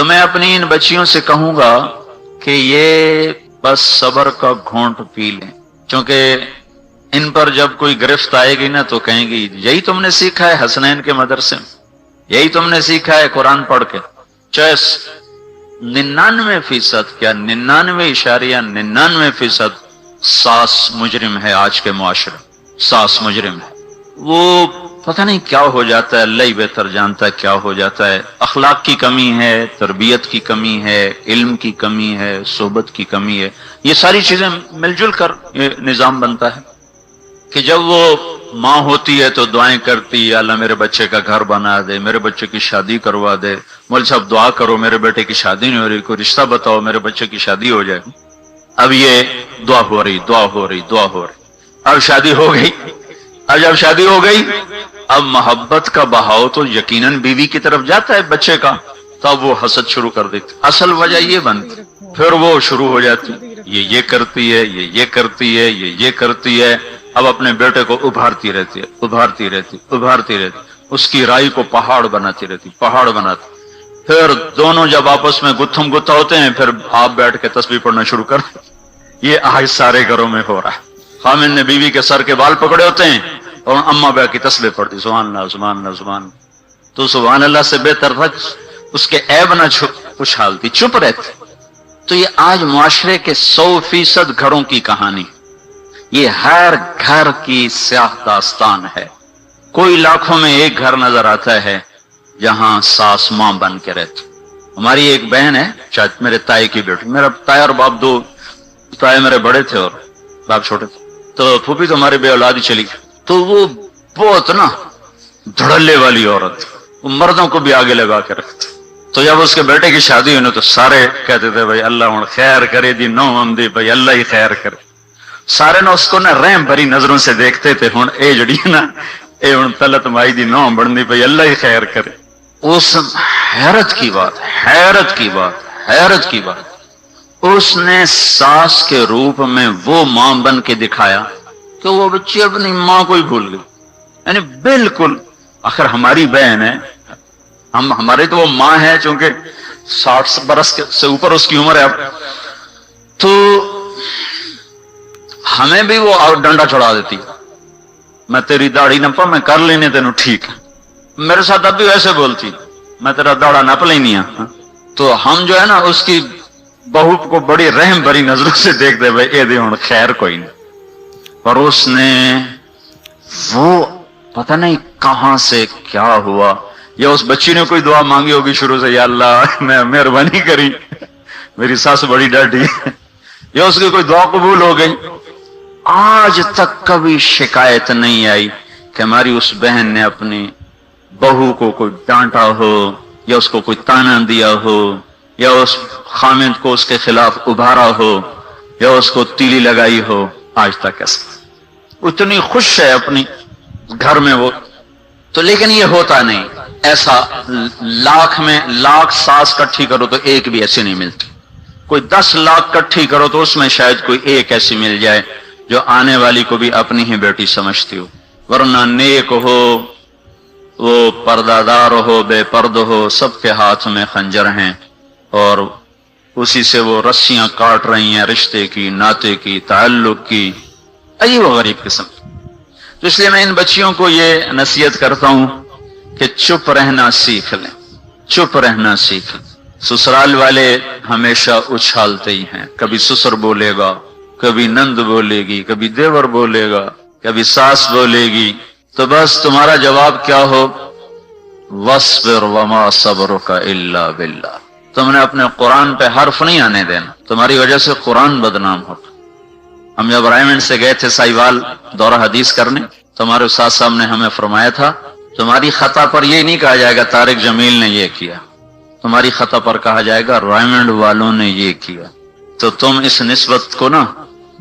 میں اپنی ان بچیوں سے کہوں گا کہ یہ بس صبر کا گھونٹ پی لیں، چونکہ ان پر جب کوئی گرفت آئے گی نا تو کہیں گی یہی تم نے سیکھا ہے حسنین کے مدرسے میں، یہی تم نے سیکھا ہے قرآن پڑھ کے۔ 99% کیا 99.99% ساس مجرم ہے آج کے معاشرے، ساس مجرم ہے۔ وہ پتہ نہیں کیا ہو جاتا ہے، اللہ ہی بہتر جانتا ہے کیا ہو جاتا ہے۔ اخلاق کی کمی ہے، تربیت کی کمی ہے، علم کی کمی ہے، صحبت کی کمی ہے، یہ ساری چیزیں مل جل کر یہ نظام بنتا ہے کہ جب وہ ماں ہوتی ہے تو دعائیں کرتی، یا اللہ میرے بچے کا گھر بنا دے، میرے بچے کی شادی کروا دے، مول صاحب دعا کرو میرے بیٹے کی شادی نہیں ہو رہی، کوئی رشتہ بتاؤ میرے بچے کی شادی ہو جائے۔ اب یہ دعا ہو رہی، دعا ہو رہی، دعا ہو رہی، اب شادی ہو گئی۔ اب جب شادی ہو گئی، اب محبت کا بہاؤ تو یقیناً بیوی کی طرف جاتا ہے بچے کا، تب وہ حسد شروع کر دیتی۔ اصل وجہ یہ بنتی، پھر وہ شروع ہو جاتی، یہ کرتی ہے، یہ کرتی ہے، یہ کرتی ہے۔ اب اپنے بیٹے کو ابھارتی رہتی ہے، ابھارتی رہتی، ابھارتی رہتی، اس کی رائی کو پہاڑ بناتی رہتی، پہاڑ بناتی۔ پھر دونوں جب آپس میں گتھم گتھا ہوتے ہیں، پھر آپ بیٹھ کے تسبیح پڑھنا شروع کر۔ یہ آج سارے گھروں میں ہو رہا ہے۔ خامن نے بیوی کے سر کے بال پکڑے ہوتے ہیں اور اماں بے کی تسبیح پڑھتی، سبحان اللہ سبحان اللہ سبحان اللہ۔ تو سبحان اللہ سے بہتر تھا اس کے عیب نہ اچھالتی، چپ رہتی۔ تو یہ آج معاشرے کے 100% گھروں کی کہانی، یہ ہر گھر کی سیاہ داستان ہے۔ کوئی لاکھوں میں ایک گھر نظر آتا ہے جہاں ساس ماں بن کے رہتی۔ ہماری ایک بہن ہے، شاید میرے تائی کی بیٹی، میرا تائی اور باپ دو، تائی میرے بڑے تھے اور باپ چھوٹے تھے، تو پھوپھی تو ہماری بے اولاد ہی چلی گئی۔ تو وہ بہت نا دھڑلے والی عورت، وہ مردوں کو بھی آگے لگا کے رکھتی۔ تو جب اس کے بیٹے کی شادی ہوئی نا تو سارے کہتے تھے بھائی اللہ ہن خیر کرے دی، نو ہم دی بھائی اللہ ہی خیر کرے۔ سارے نا اس کو نا رحم بھری نظروں سے دیکھتے تھے، ہن اے جڑی نا اے ہن طلت مائی دی نو بڑھنی بھائی اللہ ہی خیر کرے۔ اس حیرت کی بات، حیرت کی بات، حیرت کی بات، اس نے ساس کے روپ میں وہ ماں بن کے دکھایا کہ وہ بچی اپنی ماں کو ہی بھول گئی۔ یعنی بالکل، آخر ہماری بہن ہے، ہمارے تو وہ ماں ہے، چونکہ 60 برس سے اوپر اس کی عمر ہے اب، تو ہمیں بھی وہ ڈنڈا چڑھا دیتی، میں تیری داڑھی نپا میں کر لینے تینوں ٹھیک ہے۔ میرے ساتھ اب بھی ویسے بولتی، میں تیرا داڑھا نپ لینی ہاں۔ تو ہم جو ہے نا اس کی بہو کو بڑی رحم بھری نظروں سے دیکھتے بھائی اے دے ہن خیر کوئی نہیں۔ اور اس نے وہ پتہ نہیں کہاں سے کیا ہوا، یا اس بچی نے کوئی دعا مانگی ہوگی شروع سے، یا اللہ میں مہربانی کری میری ساس بڑی ڈاڈی، یا اس کی کوئی دعا قبول ہو گئی۔ آج تک کبھی شکایت نہیں آئی کہ ہماری اس بہن نے اپنی بہو کو کوئی ڈانٹا ہو، یا اس کو کوئی تانا دیا ہو، یا اس خامند کو اس کے خلاف ابھارا ہو، یا اس کو تیلی لگائی ہو۔ آج تک ایسا، اتنی خوش ہے اپنی گھر میں وہ تو، لیکن یہ ہوتا نہیں ایسا۔ لاکھ میں لاکھ ساس کٹھی کرو تو ایک بھی ایسی نہیں ملتی، کوئی 10 لاکھ کٹھی کرو تو اس میں شاید کوئی ایک ایسی مل جائے جو آنے والی کو بھی اپنی ہی بیٹی سمجھتی ہو۔ ورنہ نیک ہو، وہ پردہ دار ہو، بے پرد ہو، سب کے ہاتھ میں خنجر ہیں، اور اسی سے وہ رسیاں کاٹ رہی ہیں رشتے کی، ناطے کی، تعلق کی، عجیب و غریب قسم۔ تو اس لیے میں ان بچیوں کو یہ نصیحت کرتا ہوں کہ چپ رہنا سیکھ لیں، چپ رہنا سیکھ لیں۔ سسرال والے ہمیشہ اچھالتے ہی ہیں، کبھی سسر بولے گا، کبھی نند بولے گی، کبھی دیور بولے گا، کبھی ساس بولے گی، تو بس تمہارا جواب کیا ہو، وَاصْبِرْ وَمَا صَبْرُكَ إِلَّا بِاللَّهِ۔ تم نے اپنے قرآن پہ حرف نہیں آنے دینا، تمہاری وجہ سے قرآن بدنام ہوتا۔ ہم جب رائمنڈ سے گئے تھے سائیوال دورہ حدیث کرنے، تو ہمارے استاد صاحب نے ہمیں فرمایا تھا تمہاری خطا پر یہ نہیں کہا جائے گا طارق جمیل نے یہ کیا، تمہاری خطا پر کہا جائے گا رائمنڈ والوں نے یہ کیا۔ تو تم اس نسبت کو نا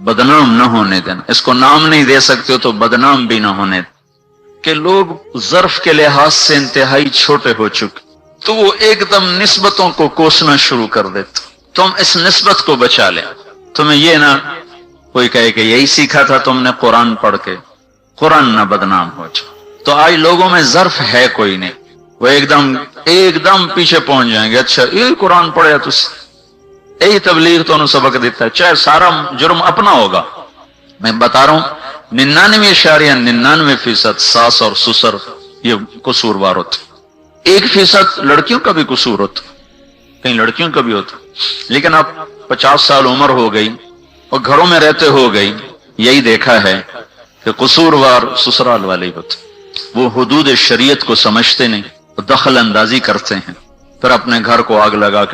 بدنام نہ ہونے دینا، اس کو نام نہیں دے سکتے ہو تو بدنام بھی نہ ہونے دینا، کہ لوگ ظرف کے لحاظ سے انتہائی چھوٹے ہو چکے تو وہ ایک دم نسبتوں کو کوسنا شروع کر دیتے۔ تم اس نسبت کو بچا لیں، تمہیں یہ نہ کوئی کہے کہ یہی سیکھا تھا تم نے قرآن پڑھ کے، قرآن نہ بدنام ہو جائے۔ تو آج لوگوں میں ظرف ہے کوئی نہیں، وہ ایک دم پیچھے پہنچ جائیں گے. اچھا یہ قرآن پڑھے تو یہی تبلیغ تو انہوں سبق دیتا ہے, چاہے سارا جرم اپنا ہوگا. میں بتا رہا ہوں 99.99% ساس اور سسر یہ قصوروار ہوتے, 1% لڑکیوں کا بھی قصور ہوتا, کہیں لڑکیوں کا بھی ہوتا. لیکن اب 50 سال عمر ہو گئی اور گھروں میں رہتے ہو گئی, یہی دیکھا ہے کہ قصوروار سسرال والے ہوتے. وہ حدود شریعت کو سمجھتے نہیں, دخل اندازی کرتے ہیں, پھر اپنے گھر کو آگ لگا کے